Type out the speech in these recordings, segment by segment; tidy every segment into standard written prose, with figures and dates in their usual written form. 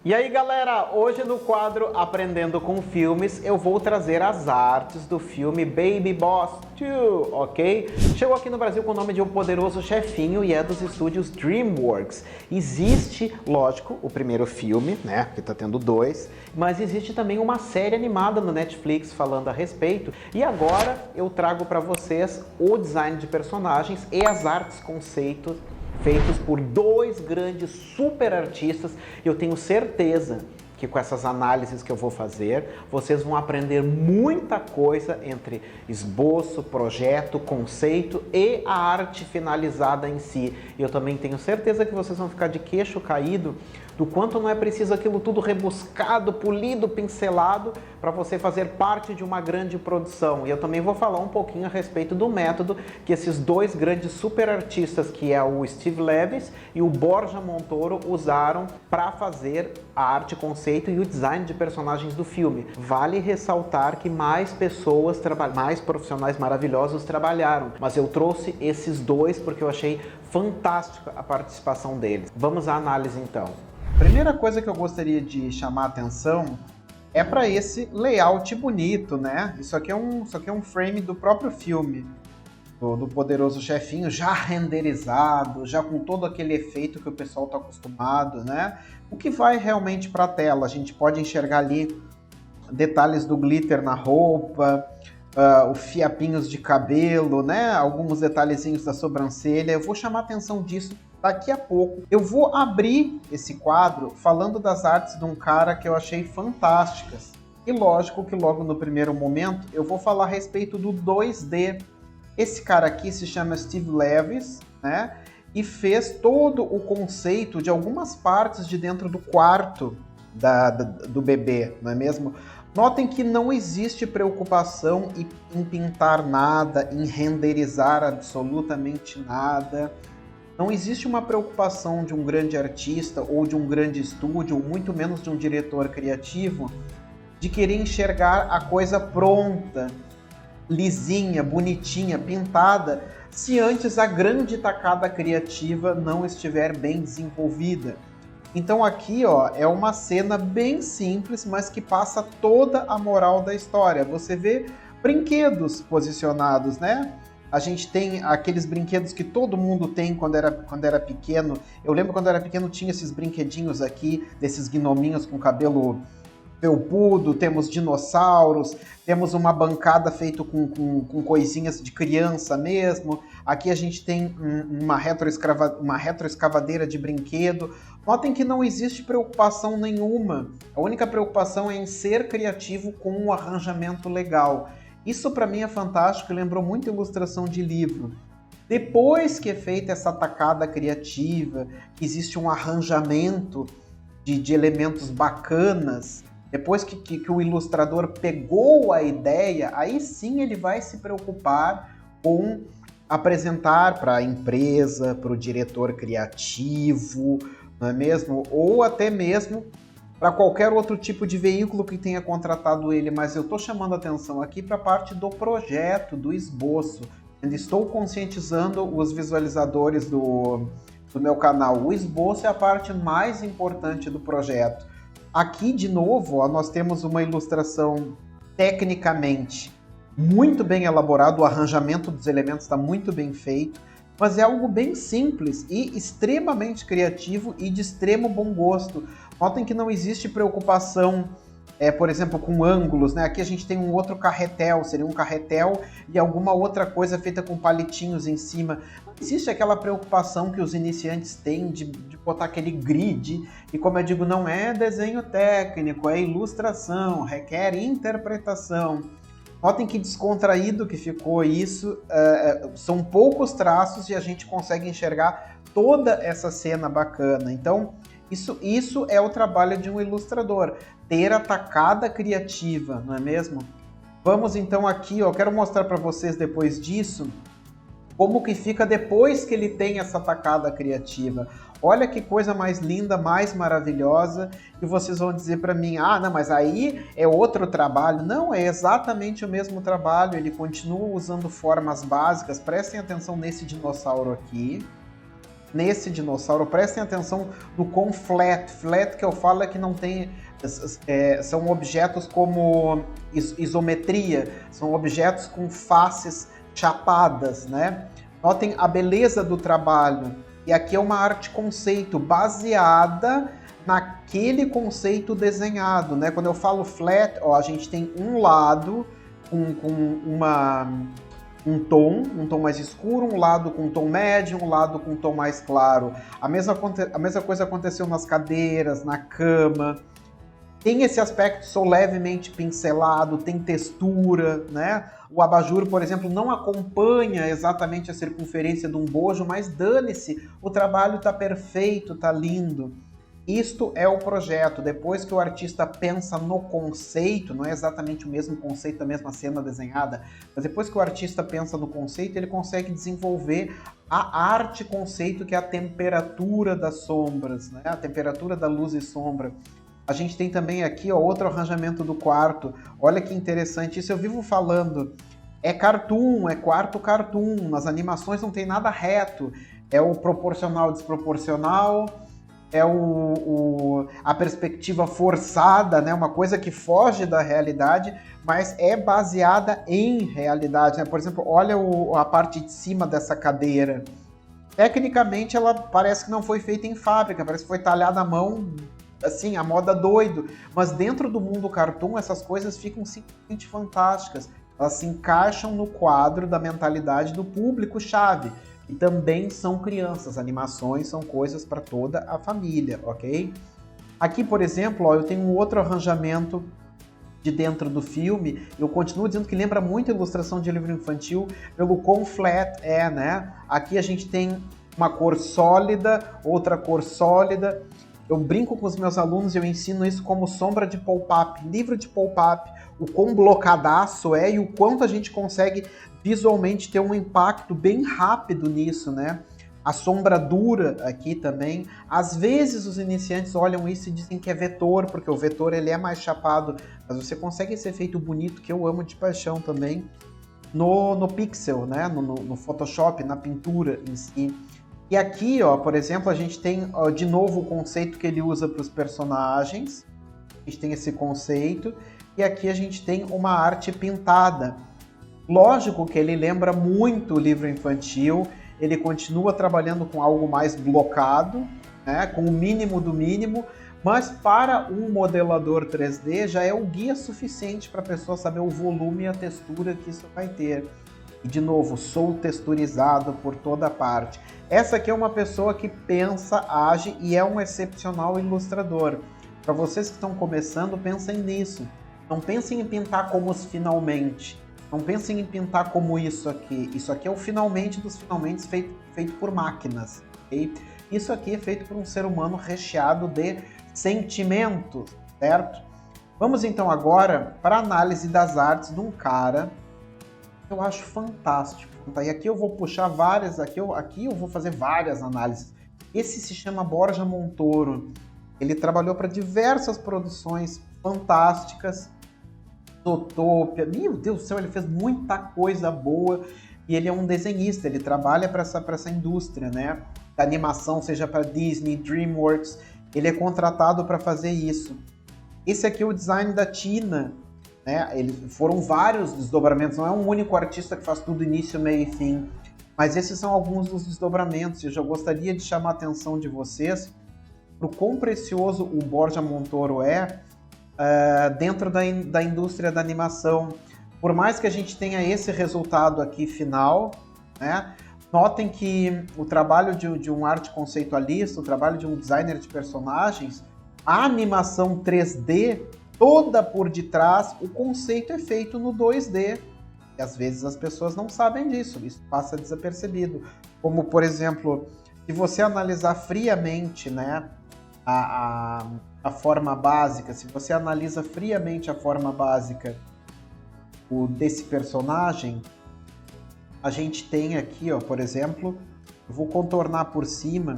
E aí galera, hoje no quadro Aprendendo com Filmes eu vou trazer as artes do filme Baby Boss 2, ok? Chegou aqui no Brasil com o nome de O Poderoso Chefinho e é dos estúdios DreamWorks. Existe, lógico, o primeiro filme, né, que tá tendo dois, mas existe também uma série animada no Netflix falando a respeito. E agora eu trago para vocês o design de personagens e as artes conceitos feitos por dois grandes super artistas. Eu tenho certeza que com essas análises que eu vou fazer, vocês vão aprender muita coisa entre esboço, projeto, conceito e a arte finalizada em si. E eu também tenho certeza que vocês vão ficar de queixo caído do quanto não é preciso aquilo tudo rebuscado, polido, pincelado para você fazer parte de uma grande produção. E eu também vou falar um pouquinho a respeito do método que esses dois grandes super artistas, que é o Steve Levis e o Borja Montoro, usaram para fazer a arte, conceito e o design de personagens do filme. Vale ressaltar que mais pessoas, mais profissionais maravilhosos trabalharam, mas eu trouxe esses dois porque eu achei fantástica a participação deles. Vamos à análise então. Primeira coisa que eu gostaria de chamar a atenção é para esse layout bonito, né? Isso aqui é um frame do próprio filme, do Poderoso Chefinho, já renderizado, já com todo aquele efeito que o pessoal está acostumado, né? O que vai realmente para a tela, a gente pode enxergar ali detalhes do glitter na roupa, os fiapinhos de cabelo, né? Alguns detalhezinhos da sobrancelha. Eu vou chamar a atenção disso daqui a pouco. Eu vou abrir esse quadro falando das artes de um cara que eu achei fantásticas. E lógico que logo no primeiro momento eu vou falar a respeito do 2D. Esse cara aqui se chama Steve Levis, né? E fez todo o conceito de algumas partes de dentro do quarto do bebê, não é mesmo? Notem que não existe preocupação em pintar nada, em renderizar absolutamente nada. Não existe uma preocupação de um grande artista ou de um grande estúdio, ou muito menos de um diretor criativo, de querer enxergar a coisa pronta, lisinha, bonitinha, pintada, se antes a grande tacada criativa não estiver bem desenvolvida. Então aqui, ó, é uma cena bem simples, mas que passa toda a moral da história. Você vê brinquedos posicionados, né? A gente tem aqueles brinquedos que todo mundo tem quando era pequeno. Eu lembro quando era pequeno tinha esses brinquedinhos aqui, desses gnominhos com cabelo felpudo, temos dinossauros, temos uma bancada feita com coisinhas de criança mesmo. Aqui a gente tem uma retroescavadeira de brinquedo. Notem que não existe preocupação nenhuma. A única preocupação é em ser criativo com um arranjamento legal. Isso para mim é fantástico e lembrou muito ilustração de livro. Depois que é feita essa tacada criativa, que existe um arranjamento de elementos bacanas, depois que o ilustrador pegou a ideia, aí sim ele vai se preocupar com apresentar para a empresa, para o diretor criativo, não é mesmo? Ou até mesmo para qualquer outro tipo de veículo que tenha contratado ele, mas eu estou chamando a atenção aqui para a parte do projeto, do esboço. Ainda estou conscientizando os visualizadores do meu canal. O esboço é a parte mais importante do projeto. Aqui, de novo, ó, nós temos uma ilustração tecnicamente muito bem elaborada, o arranjamento dos elementos está muito bem feito, mas é algo bem simples e extremamente criativo e de extremo bom gosto. Notem que não existe preocupação, por exemplo, com ângulos, né? Aqui a gente tem um outro carretel, seria um carretel e alguma outra coisa feita com palitinhos em cima. Não existe aquela preocupação que os iniciantes têm de botar aquele grid, e como eu digo, não é desenho técnico, é ilustração, requer interpretação. Notem que descontraído que ficou isso, são poucos traços e a gente consegue enxergar toda essa cena bacana. Então, isso é o trabalho de um ilustrador, ter a tacada criativa, não é mesmo? Vamos então aqui, ó, quero mostrar para vocês depois disso, como que fica depois que ele tem essa tacada criativa. Olha que coisa mais linda, mais maravilhosa, e vocês vão dizer para mim, ah, não, mas aí é outro trabalho. Não, é exatamente o mesmo trabalho, ele continua usando formas básicas. Prestem atenção nesse dinossauro aqui. nesse dinossauro. Prestem atenção no quão flat. Flat que eu falo é que não tem... são objetos como isometria, são objetos com faces chapadas, né? Notem a beleza do trabalho. E aqui é uma arte conceito baseada naquele conceito desenhado, né? Quando eu falo flat, ó, a gente tem um lado com um tom mais escuro, um lado com um tom médio, um lado com um tom mais claro. A mesma coisa aconteceu nas cadeiras, na cama. Tem esse aspecto só levemente pincelado, tem textura, né? O abajur, por exemplo, não acompanha exatamente a circunferência de um bojo, mas dane-se, o trabalho está perfeito, está lindo. Isto é o projeto. Depois que o artista pensa no conceito, não é exatamente o mesmo conceito da mesma cena desenhada, mas depois que o artista pensa no conceito, ele consegue desenvolver a arte conceito, que é a temperatura das sombras, né? A temperatura da luz e sombra. A gente tem também aqui, ó, outro arranjamento do quarto. Olha que interessante, isso eu vivo falando. É cartoon, é quarto cartoon. Nas animações não tem nada reto. É o proporcional desproporcional, é a perspectiva forçada, né? Uma coisa que foge da realidade, mas é baseada em realidade, né? Por exemplo, olha a parte de cima dessa cadeira. Tecnicamente, ela parece que não foi feita em fábrica, parece que foi talhada à mão, assim, a moda doido. Mas dentro do mundo cartoon, essas coisas ficam simplesmente fantásticas. Elas se encaixam no quadro da mentalidade do público-chave. E também são crianças. Animações são coisas para toda a família, ok? Aqui, por exemplo, ó, eu tenho um outro arranjamento de dentro do filme. Eu continuo dizendo que lembra muito a ilustração de livro infantil pelo quão flat é, né? Aqui a gente tem uma cor sólida, outra cor sólida. Eu brinco com os meus alunos e eu ensino isso como sombra de pop-up, livro de pop-up, o quão blocadaço é e o quanto a gente consegue visualmente ter um impacto bem rápido nisso, né? A sombra dura aqui também. Às vezes os iniciantes olham isso e dizem que é vetor, porque o vetor ele é mais chapado, mas você consegue esse efeito bonito que eu amo de paixão também no pixel, né? No Photoshop, na pintura em si. E aqui, ó, por exemplo, a gente tem ó, de novo o conceito que ele usa para os personagens. A gente tem esse conceito. E aqui a gente tem uma arte pintada. Lógico que ele lembra muito o livro infantil. Ele continua trabalhando com algo mais blocado, né, com o mínimo do mínimo. Mas para um modelador 3D já é o guia suficiente para a pessoa saber o volume e a textura que isso vai ter. E de novo, sou texturizado por toda parte. Essa aqui é uma pessoa que pensa, age e é um excepcional ilustrador. Para vocês que estão começando, pensem nisso. Não pensem em pintar como os finalmente. Não pensem em pintar como isso aqui. Isso aqui é o finalmente dos finalmente feito por máquinas. Okay? Isso aqui é feito por um ser humano recheado de sentimentos, certo? Vamos então agora para a análise das artes de um cara que eu acho fantástico. E aqui eu vou puxar várias, aqui eu vou fazer várias análises. Esse se chama Borja Montoro. Ele trabalhou para diversas produções fantásticas. Zootopia, meu Deus do céu, ele fez muita coisa boa. E ele é um desenhista, ele trabalha para essa indústria, né? Da animação, seja para Disney, DreamWorks. Ele é contratado para fazer isso. Esse aqui é o design da Tina. Né? Foram vários desdobramentos, não é um único artista que faz tudo início, meio e fim, mas esses são alguns dos desdobramentos. Eu já gostaria de chamar a atenção de vocês para o quão precioso o Borja Montoro é dentro da indústria da animação. Por mais que a gente tenha esse resultado aqui final, né? Notem que o trabalho de um arte conceitualista, o trabalho de um designer de personagens, a animação 3D toda por detrás, o conceito é feito no 2D. E às vezes as pessoas não sabem disso, isso passa desapercebido. Como, por exemplo, se você analisar friamente, né, a forma básica, se você analisa friamente a forma básica desse personagem, a gente tem aqui, ó, por exemplo, eu vou contornar por cima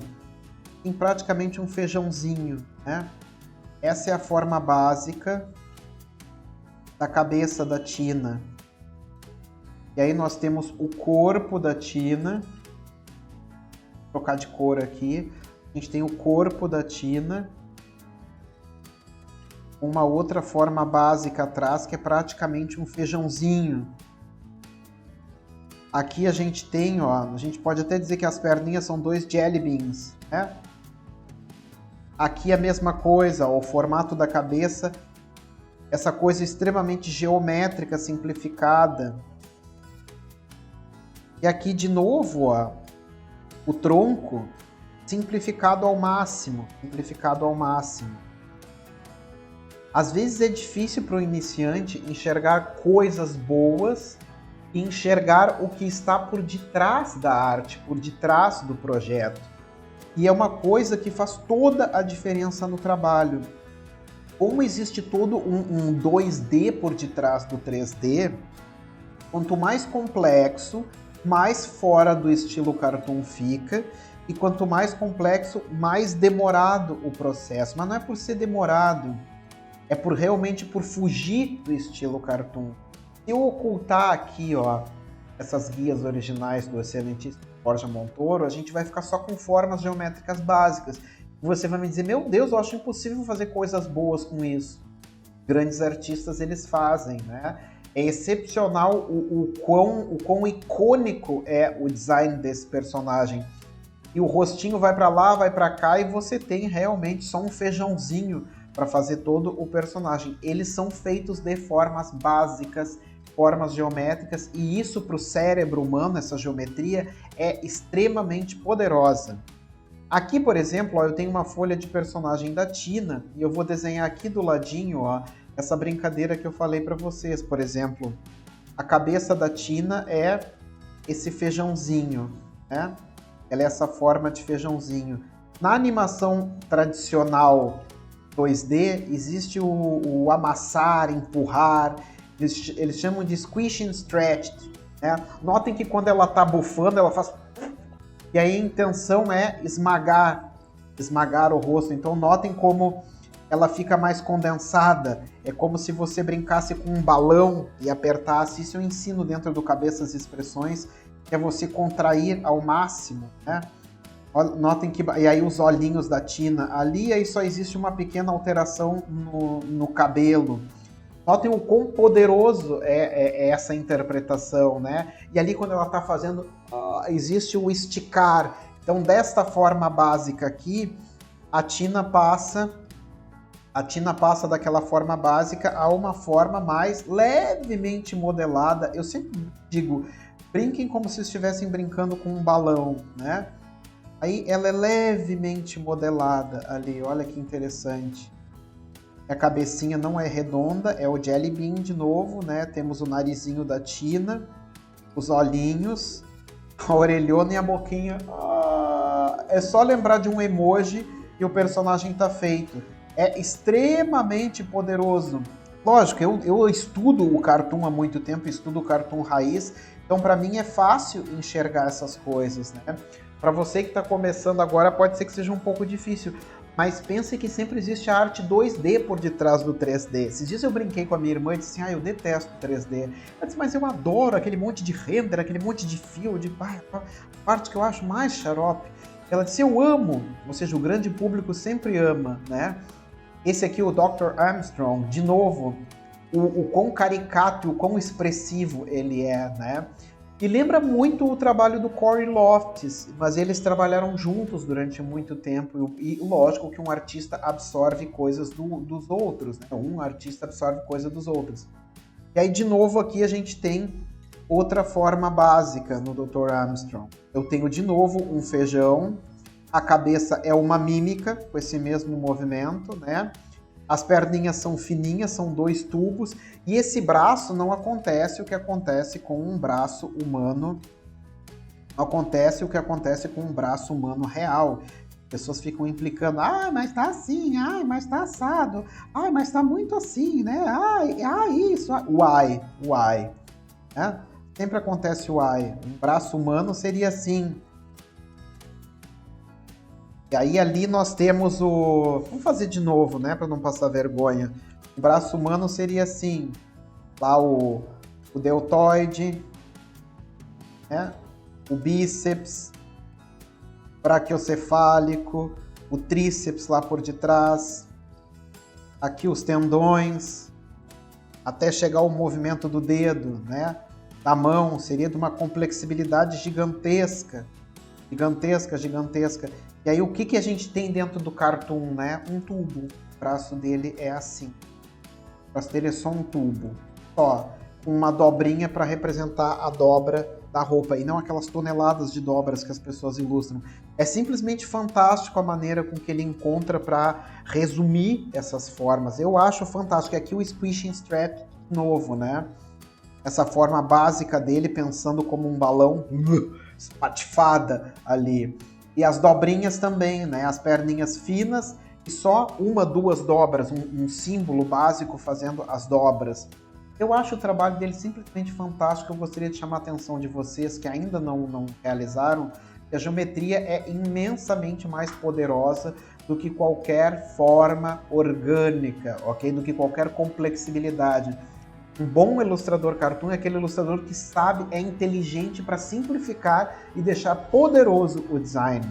em praticamente um feijãozinho, né? Essa é a forma básica da cabeça da Tina. E aí nós temos o corpo da Tina. trocar de cor aqui. A gente tem o corpo da Tina. Uma outra forma básica atrás, que é praticamente um feijãozinho. Aqui a gente tem, ó, a gente pode até dizer que as perninhas são 2 jelly beans, né? Aqui a mesma coisa, ó, o formato da cabeça, essa coisa extremamente geométrica, simplificada. E aqui de novo, ó, o tronco simplificado ao máximo, simplificado ao máximo. Às vezes é difícil para o iniciante enxergar coisas boas e enxergar o que está por detrás da arte, por detrás do projeto. E é uma coisa que faz toda a diferença no trabalho. Como existe todo um 2D por detrás do 3D, quanto mais complexo, mais fora do estilo cartoon fica, e quanto mais complexo, mais demorado o processo. Mas não é por ser demorado, é realmente por fugir do estilo cartoon. Se eu ocultar aqui, ó, essas guias originais do excelentíssimo Borja Montoro, a gente vai ficar só com formas geométricas básicas. Você vai me dizer, meu Deus, eu acho impossível fazer coisas boas com isso. Grandes artistas, eles fazem, né? É excepcional o quão icônico é o design desse personagem. E o rostinho vai para lá, vai para cá, e você tem realmente só um feijãozinho para fazer todo o personagem. Eles são feitos de formas básicas, formas geométricas, e isso para o cérebro humano, essa geometria, é extremamente poderosa. Aqui, por exemplo, ó, eu tenho uma folha de personagem da Tina, e eu vou desenhar aqui do ladinho, ó, essa brincadeira que eu falei para vocês. Por exemplo, a cabeça da Tina é esse feijãozinho, né? Ela é essa forma de feijãozinho. Na animação tradicional 2D, existe o amassar, empurrar, eles chamam de squish and stretch, né? Notem que quando ela está bufando, ela faz... E aí a intenção é esmagar o rosto. Então notem como ela fica mais condensada. É como se você brincasse com um balão e apertasse. Isso eu ensino dentro do Cabeças e Expressões, que é você contrair ao máximo, né? Notem que... E aí os olhinhos da Tina ali, aí só existe uma pequena alteração no cabelo. Notem o quão poderoso é essa interpretação, né? E ali quando ela está fazendo, existe o esticar. Então desta forma básica aqui, a Tina passa daquela forma básica a uma forma mais levemente modelada. Eu sempre digo, brinquem como se estivessem brincando com um balão, né? Aí ela é levemente modelada ali, olha que interessante. A cabecinha não é redonda, é o Jelly Bean de novo, né? Temos o narizinho da Tina, os olhinhos, a orelhona e a boquinha. É só lembrar de um emoji e o personagem tá feito. É extremamente poderoso. Lógico, eu estudo o cartoon há muito tempo, estudo o cartoon raiz, então para mim é fácil enxergar essas coisas, né? Para você que está começando agora, pode ser que seja um pouco difícil, mas pense que sempre existe a arte 2D por detrás do 3D. Esses dias eu brinquei com a minha irmã e disse assim, eu detesto 3D. Ela disse, mas eu adoro aquele monte de render, aquele monte de fio, a parte que eu acho mais xarope. Ela disse, eu amo, ou seja, o grande público sempre ama, né? Esse aqui, o Dr. Armstrong, de novo, o quão caricato, o quão expressivo ele é, né? E lembra muito o trabalho do Cory Lofts, mas eles trabalharam juntos durante muito tempo. E lógico que um artista absorve coisas dos outros, né? Um artista absorve coisas dos outros. E aí, de novo, aqui a gente tem outra forma básica no Dr. Armstrong. Eu tenho, de novo, um feijão. A cabeça é uma mímica, com esse mesmo movimento, né? As perninhas são fininhas, são 2 tubos, e esse braço não acontece o que acontece com um braço humano, não acontece o que acontece com um braço humano real. As pessoas ficam implicando, mas tá assim, mas tá assado, mas tá muito assim, né? Isso, why, né? Sempre acontece why. Um braço humano seria assim. E aí ali nós temos vamos fazer de novo, né, para não passar vergonha. O braço humano seria assim, lá o deltoide, né, o bíceps, braquiocefálico, o tríceps lá por detrás, aqui os tendões, até chegar ao movimento do dedo, né? Da mão, seria de uma complexibilidade gigantesca. Gigantesca, gigantesca. E aí o que a gente tem dentro do cartoon, né? Um tubo. O braço dele é assim. O braço dele é só um tubo. Só com uma dobrinha para representar a dobra da roupa. E não aquelas toneladas de dobras que as pessoas ilustram. É simplesmente fantástico a maneira com que ele encontra para resumir essas formas. Eu acho fantástico. Aqui o Squishing Strap novo, né? Essa forma básica dele, pensando como um balão espatifada ali. E as dobrinhas também, né? As perninhas finas e só uma, duas dobras, um símbolo básico fazendo as dobras. Eu acho o trabalho dele simplesmente fantástico. Eu gostaria de chamar a atenção de vocês que ainda não realizaram, que a geometria é imensamente mais poderosa do que qualquer forma orgânica, ok? Do que qualquer complexibilidade. Um bom ilustrador cartoon é aquele ilustrador que sabe, é inteligente para simplificar e deixar poderoso o design.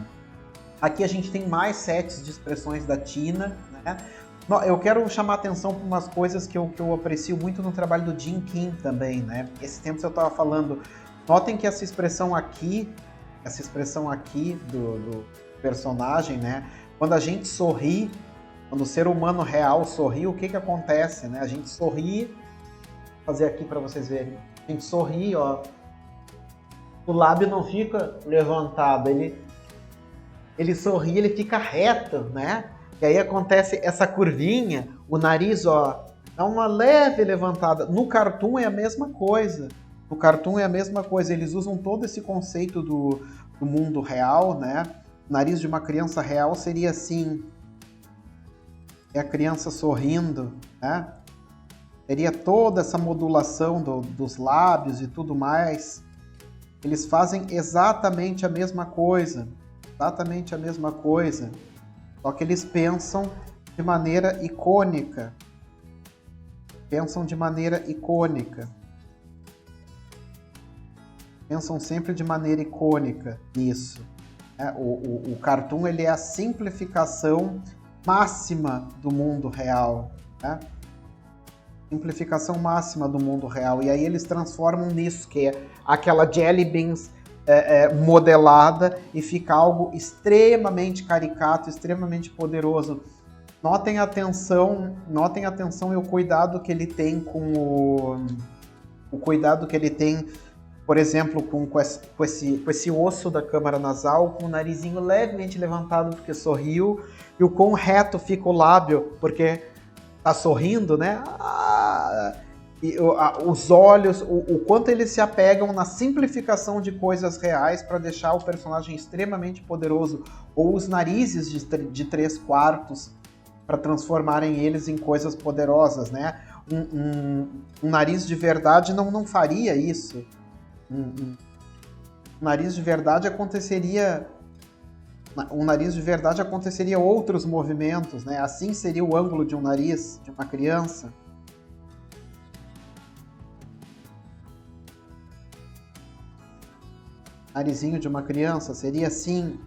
Aqui a gente tem mais sets de expressões da Tina, né? Eu quero chamar a atenção para umas coisas que eu aprecio muito no trabalho do Jim Kim também, né? Esse tempo eu estava falando, notem que essa expressão aqui do personagem, né? Quando a gente sorri, quando o ser humano real sorri, o que acontece, né? A gente sorri. Vou fazer aqui para vocês verem. A gente sorri, ó. O lábio não fica levantado, ele sorri, ele fica reto, né? E aí acontece essa curvinha, o nariz, ó, dá uma leve levantada. No cartoon é a mesma coisa. No cartoon é a mesma coisa. Eles usam todo esse conceito do mundo real, né? O nariz de uma criança real seria assim. É a criança sorrindo, né? Teria toda essa modulação dos lábios e tudo mais. Eles fazem exatamente a mesma coisa. Exatamente a mesma coisa. Só que eles pensam de maneira icônica. Pensam de maneira icônica. Pensam sempre de maneira icônica nisso. O cartoon ele é a simplificação máxima do mundo real, né? Simplificação máxima do mundo real. E aí eles transformam nisso, que é aquela Jelly Beans modelada e fica algo extremamente caricato, extremamente poderoso. Notem a atenção e o cuidado que ele tem com o cuidado que ele tem, por exemplo, com esse osso da câmara nasal, com o narizinho levemente levantado porque sorriu, e o quão reto fica o lábio porque tá sorrindo, né? Os olhos, o quanto eles se apegam na simplificação de coisas reais para deixar o personagem extremamente poderoso, ou os narizes de 3/4 para transformarem eles em coisas poderosas, né? Um nariz de verdade não faria isso. Um nariz de verdade aconteceria outros movimentos, né? Assim seria o ângulo de um nariz de uma criança. Narizinho de uma criança seria assim.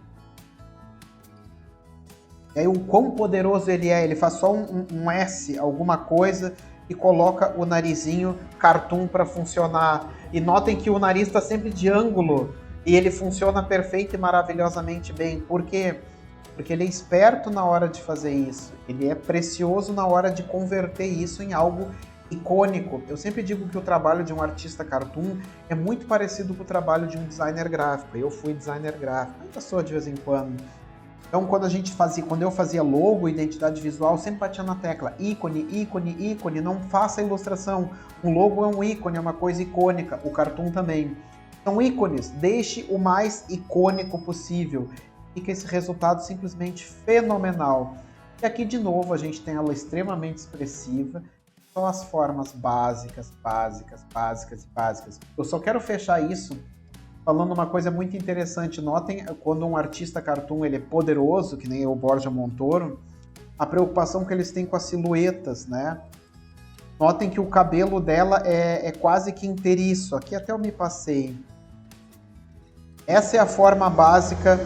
E aí o quão poderoso ele é, ele faz só um S, alguma coisa, e coloca o narizinho cartoon para funcionar. E notem que o nariz está sempre de ângulo e ele funciona perfeito e maravilhosamente bem. Por quê? Porque ele é esperto na hora de fazer isso. Ele é precioso na hora de converter isso em algo icônico. Eu sempre digo que o trabalho de um artista cartoon é muito parecido com o trabalho de um designer gráfico. Eu fui designer gráfico, ainda sou de vez em quando. Então, quando eu fazia logo, identidade visual, sempre batia na tecla ícone, ícone, ícone, não faça ilustração. Um logo é um ícone, é uma coisa icônica, o cartoon também. São ícones, deixe o mais icônico possível. Fica esse resultado simplesmente fenomenal. E aqui, de novo, a gente tem ela extremamente expressiva. São as formas básicas. Eu só quero fechar isso falando uma coisa muito interessante. Notem, quando um artista cartoon ele é poderoso, que nem o Borja Montoro, a preocupação que eles têm com as silhuetas, né? Notem que o cabelo dela é quase que inteiriço. Aqui até eu me passei. Essa é a forma básica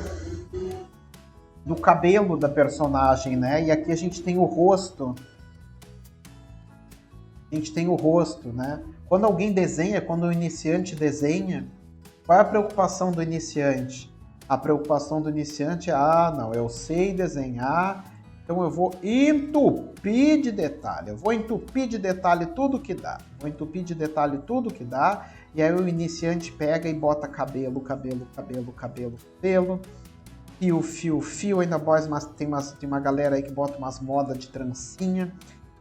do cabelo da personagem, né? E aqui a gente tem o rosto. A gente tem o rosto, né? Quando alguém desenha, quando o iniciante desenha, qual é a preocupação do iniciante? A preocupação do iniciante é, não, eu sei desenhar, então eu vou entupir de detalhe. Eu vou entupir de detalhe tudo que dá. Vou entupir de detalhe tudo que dá. E aí o iniciante pega e bota cabelo, cabelo, cabelo, cabelo, cabelo. Fio, fio, fio. Ainda mais, tem uma galera aí que bota umas modas de trancinha.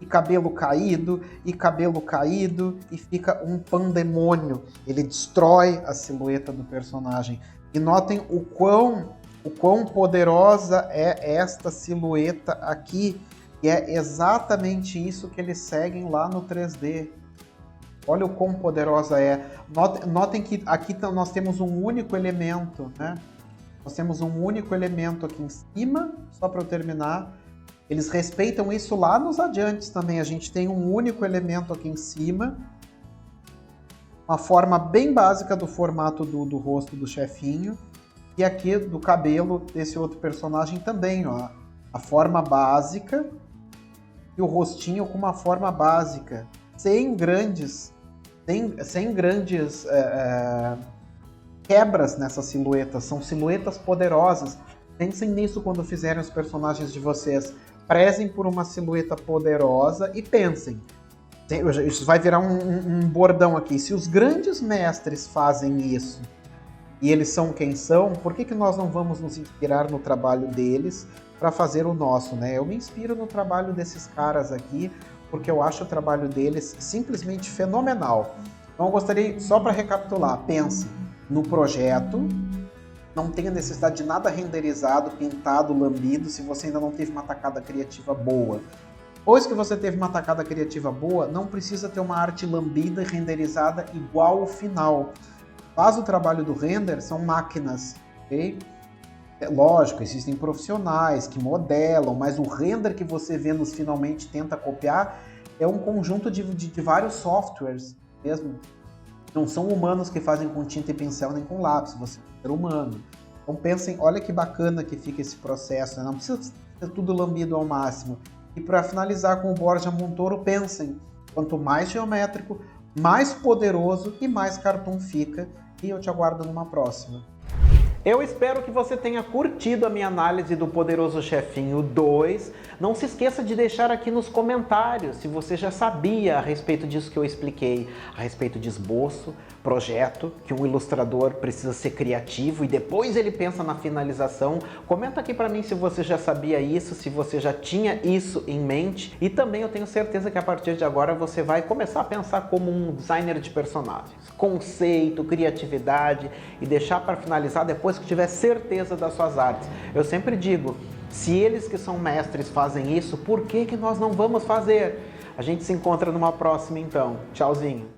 E cabelo caído, e fica um pandemônio. Ele destrói a silhueta do personagem. E notem o quão poderosa é esta silhueta aqui. E é exatamente isso que eles seguem lá no 3D. Olha o quão poderosa é. Notem que aqui nós temos um único elemento, né? Nós temos um único elemento aqui em cima, só para eu terminar. Eles respeitam isso lá nos adiantes também. A gente tem um único elemento aqui em cima. Uma forma bem básica do formato do rosto do chefinho. E aqui do cabelo desse outro personagem também, ó. A forma básica e o rostinho com uma forma básica. Sem grandes quebras nessa silhueta. São silhuetas poderosas. Pensem nisso quando fizerem os personagens de vocês. Prezem por uma silhueta poderosa e pensem. Isso vai virar um bordão aqui. Se os grandes mestres fazem isso e eles são quem são, por que nós não vamos nos inspirar no trabalho deles para fazer o nosso, né? Eu me inspiro no trabalho desses caras aqui porque eu acho o trabalho deles simplesmente fenomenal. Então eu gostaria, só para recapitular, pense no projeto, não tenha necessidade de nada renderizado, pintado, lambido, se você ainda não teve uma tacada criativa boa. Depois que você teve uma tacada criativa boa, não precisa ter uma arte lambida e renderizada igual ao final. Faz o trabalho do render, são máquinas, ok? É lógico, existem profissionais que modelam, mas o render que você vê nos finalmente tenta copiar é um conjunto de vários softwares mesmo. Não são humanos que fazem com tinta e pincel nem com lápis, você é um ser humano. Então pensem, olha que bacana que fica esse processo, né? Não precisa ser tudo lambido ao máximo. E para finalizar com o Borja Montoro, pensem, quanto mais geométrico, mais poderoso e mais cartoon fica. E eu te aguardo numa próxima. Eu espero que você tenha curtido a minha análise do Poderoso Chefinho 2. Não se esqueça de deixar aqui nos comentários se você já sabia a respeito disso que eu expliquei, a respeito de esboço, projeto, que um ilustrador precisa ser criativo e depois ele pensa na finalização. Comenta aqui pra mim se você já sabia isso, se você já tinha isso em mente. E também eu tenho certeza que a partir de agora você vai começar a pensar como um designer de personagens. Conceito, criatividade e deixar para finalizar depois que tiver certeza das suas artes. Eu sempre digo, se eles que são mestres fazem isso, por que nós não vamos fazer? A gente se encontra numa próxima então. Tchauzinho!